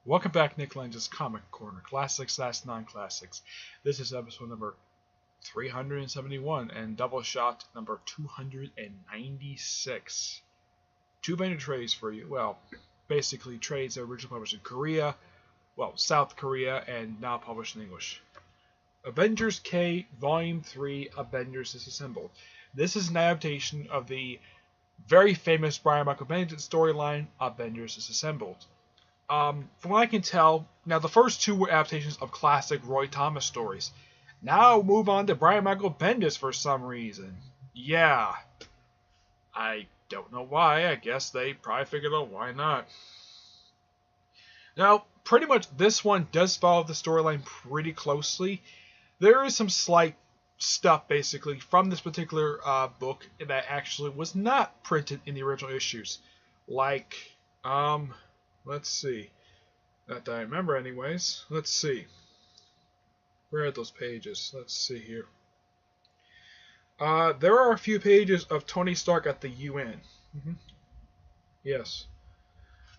Welcome back, Nick Lenz's Comic Corner, Classics / Non-Classics. This is episode number 371 and Doubleshot number 296. Two vendor trades for you. Well, basically trades that were originally published in Korea, South Korea, and now published in English. Avengers K, Volume 3, Avengers Disassembled. This is an adaptation of the very famous Brian Michael Bendis storyline, Avengers Disassembled. From what I can tell, now the first two were adaptations of classic Roy Thomas stories. Now move on to Brian Michael Bendis for some reason. Yeah. I don't know why. I guess they probably figured out why not. Now, pretty much this one does follow the storyline pretty closely. There is some slight stuff, basically, from this particular book that actually was not printed in the original issues. Like, let's see. Not that I remember anyways. Let's see. Where are those pages? Let's see here. There are a few pages of Tony Stark at the UN. Yes.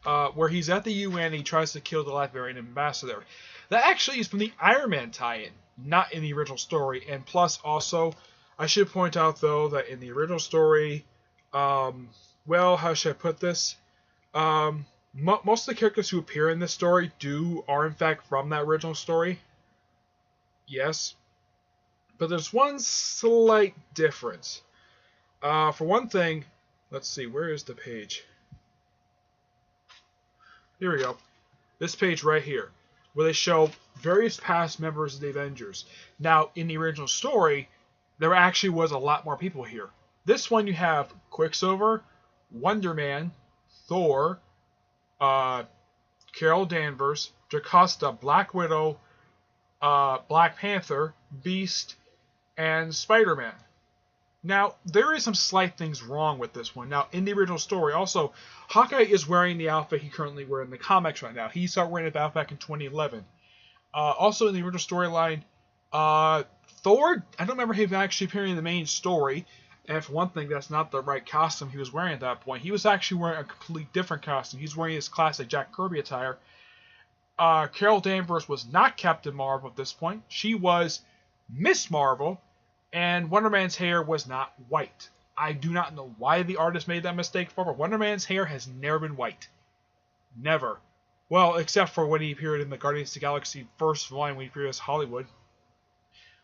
Where he's at the UN, he tries to kill the Latvian ambassador. That actually is from the Iron Man tie-in, not in the original story. And plus, also, I should point out, though, that in the original story, how should I put this? Most of the characters who appear in this story are in fact from that original story. Yes. But there's one slight difference. For one thing, let's see, where is the page? Here we go. This page right here, where they show various past members of the Avengers. Now, in the original story, there actually was a lot more people here. This one you have Quicksilver, Wonder Man, Thor, Carol Danvers, Jocasta, Black Widow, Black Panther, Beast, and Spider-Man. Now, there is some slight things wrong with this one. Now, in the original story, also, Hawkeye is wearing the outfit he currently wears in the comics right now. He started wearing it back in 2011. Also, in the original storyline, Thor, I don't remember him actually appearing in the main story. And for one thing, that's not the right costume he was wearing at that point. He was actually wearing a completely different costume. He's wearing his classic Jack Kirby attire. Carol Danvers was not Captain Marvel at this point. She was Miss Marvel. And Wonder Man's hair was not white. I do not know why the artist made that mistake before, but Wonder Man's hair has never been white. Never. Well, except for when he appeared in the Guardians of the Galaxy first volume when he appeared as Hollywood.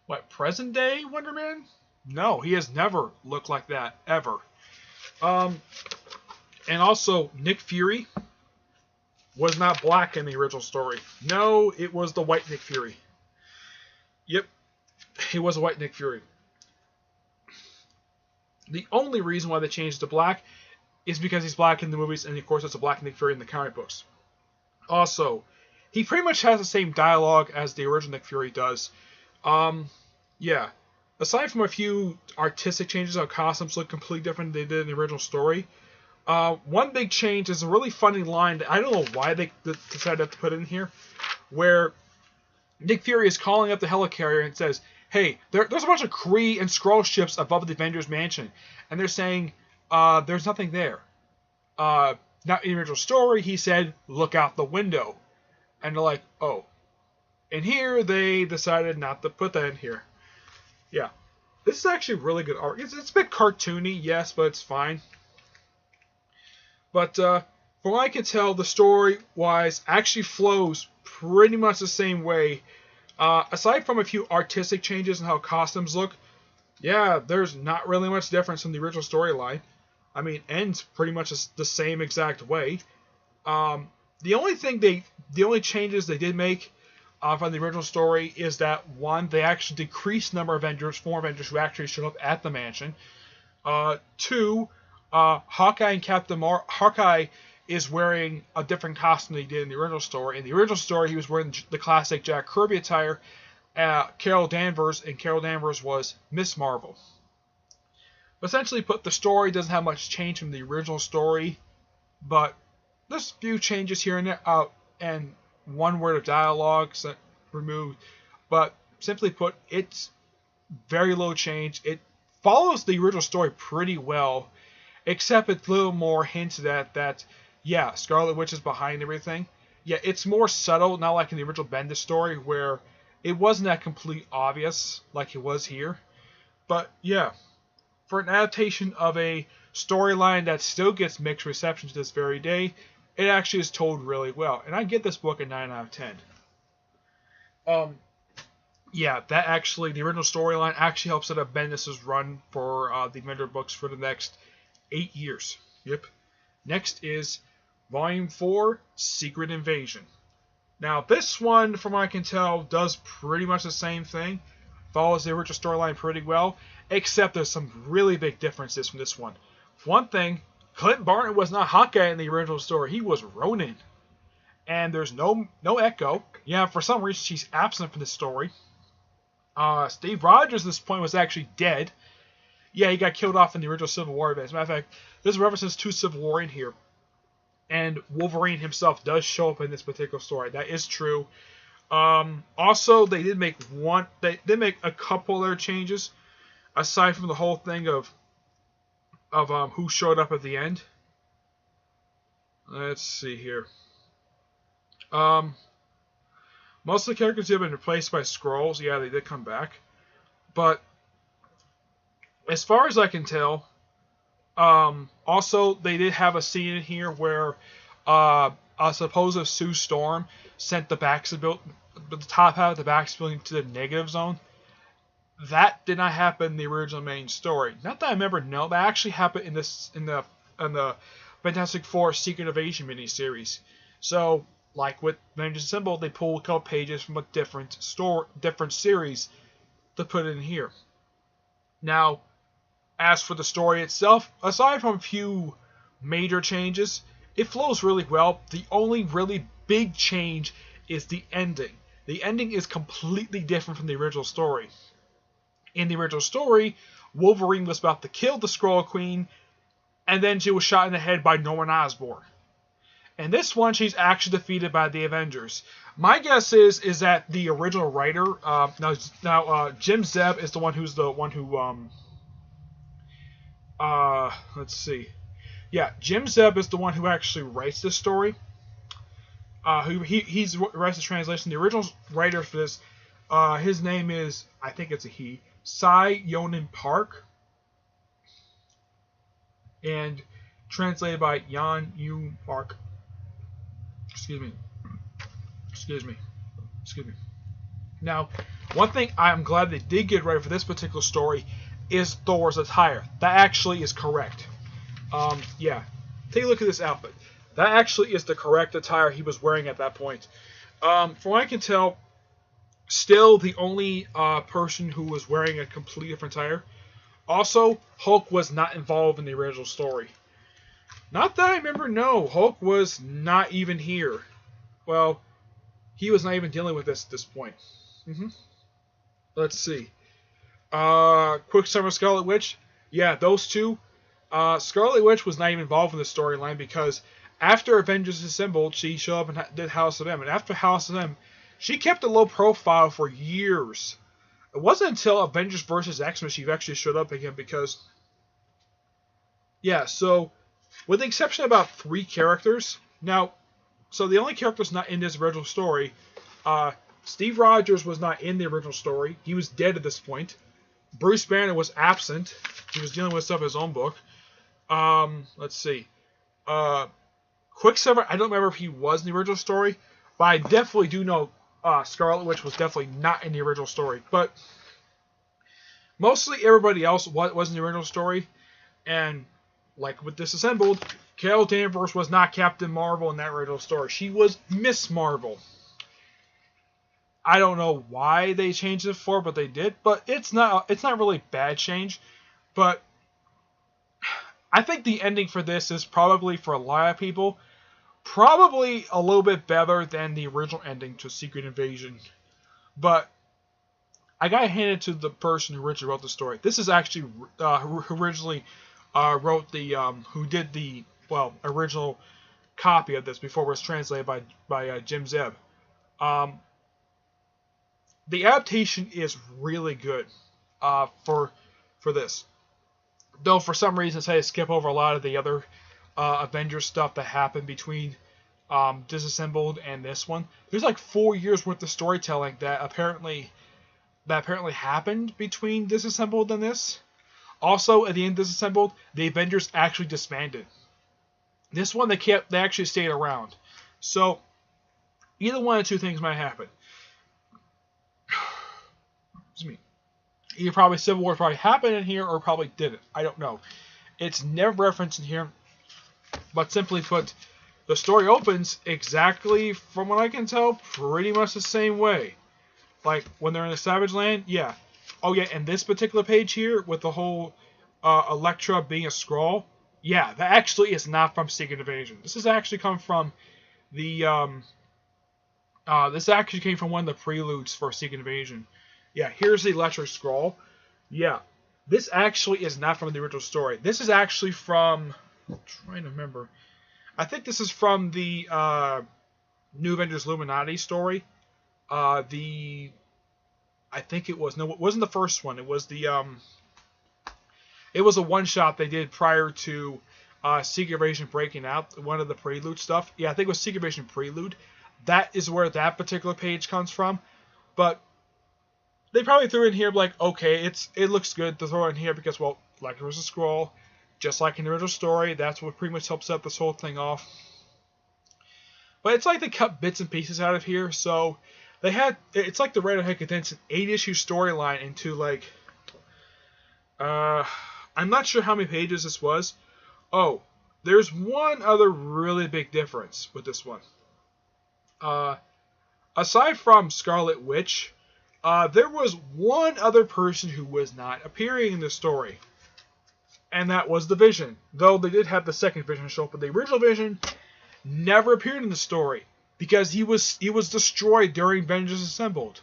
What, present day Wonder Man? No, he has never looked like that, ever. And also, Nick Fury was not black in the original story. No, it was the white Nick Fury. Yep, he was a white Nick Fury. The only reason why they changed to black is because he's black in the movies, and of course it's a black Nick Fury in the comic books. Also, he pretty much has the same dialogue as the original Nick Fury does. Yeah. Aside from a few artistic changes, how costumes look completely different than they did in the original story. One big change is a really funny line that I don't know why they decided to put in here, where Nick Fury is calling up the helicarrier and says, hey, there's a bunch of Kree and Skrull ships above the Avengers mansion. And they're saying, there's nothing there. Not in the original story, he said, look out the window. And they're like, oh. And here, they decided not to put that in here. Yeah. This is actually really good art. It's a bit cartoony, yes, but it's fine. But, from what I can tell, the story-wise actually flows pretty much the same way. Aside from a few artistic changes in how costumes look, yeah, there's not really much difference from the original storyline. I mean, ends pretty much the same exact way. The only changes they did make from the original story is that, one, they actually decreased the number of four Avengers who actually showed up at the mansion. Two, Hawkeye and Hawkeye is wearing a different costume than he did in the original story. In the original story, he was wearing the classic Jack Kirby attire. Carol Danvers was Miss Marvel. But essentially, the story doesn't have much change from the original story, but there's a few changes here and there, and one word of dialogue removed. But simply put, it's very low change. It follows the original story pretty well, except it's a little more hinted at that. Yeah, Scarlet Witch is behind everything. yeah, it's more subtle, not like in the original Bendis story where it wasn't that complete obvious like it was here. But yeah, for an adaptation of a storyline that still gets mixed reception to this very day, it actually is told really well. And I get this book a 9 out of 10. Yeah, that actually, the original storyline actually helps set up Bendis' run for the Avenger books for the next 8 years. Yep. Next is Volume 4, Secret Invasion. Now, this one, from what I can tell, does pretty much the same thing. Follows the original storyline pretty well, except there's some really big differences from this one. One thing, Clint Barton was not Hawkeye in the original story. He was Ronin. And there's no Echo. Yeah, for some reason, she's absent from this story. Steve Rogers at this point was actually dead. Yeah, he got killed off in the original Civil War event. As a matter of fact, there's references to Civil War in here. And Wolverine himself does show up in this particular story. That is true. Also, they did make a couple other changes, aside from the whole thing of who showed up at the end. Let's see here. Most of the characters have been replaced by Skrulls. Yeah, they did come back. But as far as I can tell, also they did have a scene in here where a supposed Sue Storm sent the top half of the Baxter to the negative zone. That did not happen in the original main story. Not that I remember. No, that actually happened in the Fantastic Four Secret Invasion miniseries. So, like with Avengers Assembled, they pulled a couple pages from a different series to put in here. Now, as for the story itself, aside from a few major changes, it flows really well. The only really big change is the ending. The ending is completely different from the original story. In the original story, Wolverine was about to kill the Skrull Queen, and then she was shot in the head by Norman Osborn. In this one, she's actually defeated by the Avengers. My guess is that the original writer, Jim Zeb is the one who let's see. Yeah, Jim Zeb is the one who actually writes this story. He writes the translation. The original writer for this, his name is, I think it's a he, Cy Yonan Park. And translated by Yan Yu Park. Excuse me. Now, one thing I'm glad they did get right for this particular story is Thor's attire. That actually is correct. Yeah. Take a look at this outfit. That actually is the correct attire he was wearing at that point. From what I can tell, still the only person who was wearing a completely different attire. Also, Hulk was not involved in the original story. Not that I remember, no. Hulk was not even here. Well, he was not even dealing with this at this point. Let's see. Quicksilver, Scarlet Witch. Yeah, those two. Scarlet Witch was not even involved in the storyline because after Avengers Assembled, she showed up and did House of M. And after House of M, she kept a low profile for years. It wasn't until Avengers vs. X-Men she actually showed up again because... Yeah, so... With the exception of about 3 characters... Now, so the only characters not in this original story... Steve Rogers was not in the original story. He was dead at this point. Bruce Banner was absent. He was dealing with stuff in his own book. Let's see. Quicksilver, I don't remember if he was in the original story, but I definitely do know Scarlet Witch was definitely not in the original story. But mostly everybody else was in the original story. And like with Disassembled, Carol Danvers was not Captain Marvel in that original story. She was Miss Marvel. I don't know why they changed it for, but they did. But it's not really bad change. But I think the ending for this is probably, for a lot of people, probably a little bit better than the original ending to Secret Invasion. But I gotta hand it to the person who originally wrote the story. This is actually who originally wrote the who did the original copy of this before it was translated by Jim Zeb. The adaptation is really good for this. Though for some reason, I skip over a lot of the other Avengers stuff that happened between Disassembled and this one. There's like 4 years worth of storytelling that apparently happened between Disassembled and this. Also, at the end of Disassembled, the Avengers actually disbanded. This one, they actually stayed around. So, either one of two things might happen. Excuse me. Either probably Civil War probably happened in here or probably didn't. I don't know. It's never referenced in here. But simply put, the story opens exactly, from what I can tell, pretty much the same way. Like, when they're in the Savage Land, yeah. Oh, yeah, and this particular page here, with the whole Elektra being a Skrull, yeah, that actually is not from Secret Invasion. This has actually come from the, this actually came from one of the preludes for Secret Invasion. Yeah, here's the Elektra Skrull. Yeah, this actually is not from the original story. This is actually from, I'm trying to remember. I think this is from the New Avengers Illuminati story. I think it was, no, it wasn't the first one. It was the, it was a one-shot they did prior to Secret Invasion breaking out, one of the Prelude stuff. Yeah, I think it was Secret Invasion Prelude. That is where that particular page comes from. But they probably threw it in here like, okay, it looks good to throw it in here because, well, like there was a Skrull, just like in the original story. That's what pretty much helps set this whole thing off. But it's like they cut bits and pieces out of here, so they had, it's like the writer had condensed an 8-issue storyline into like, I'm not sure how many pages this was. Oh, there's one other really big difference with this one. Aside from Scarlet Witch, there was one other person who was not appearing in the story. And that was the Vision. Though they did have the second Vision show up, but the original Vision never appeared in the story. Because he was destroyed during Avengers Assembled.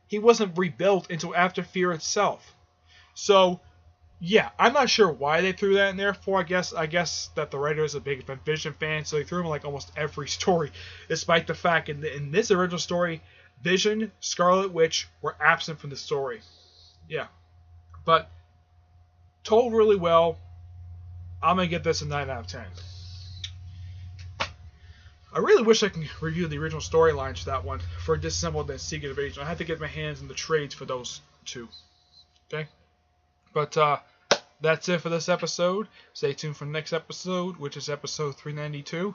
He wasn't rebuilt until after Fear itself. So, yeah, I'm not sure why they threw that in there for. I guess that the writer is a big Vision fan, so they threw him in like almost every story, despite the fact in this original story, Vision, Scarlet Witch were absent from the story. Yeah, but told really well. I'm gonna give this a 9 out of 10. I really wish I could review the original storylines for that one, for Disassembled and Secret Invasion. I had to get my hands in the trades for those two. Okay? But that's it for this episode. Stay tuned for the next episode, which is episode 392.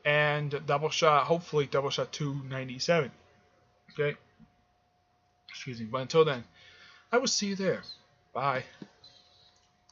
And Doubleshot, hopefully Doubleshot 297. Okay? Excuse me. But until then, I will see you there. Bye.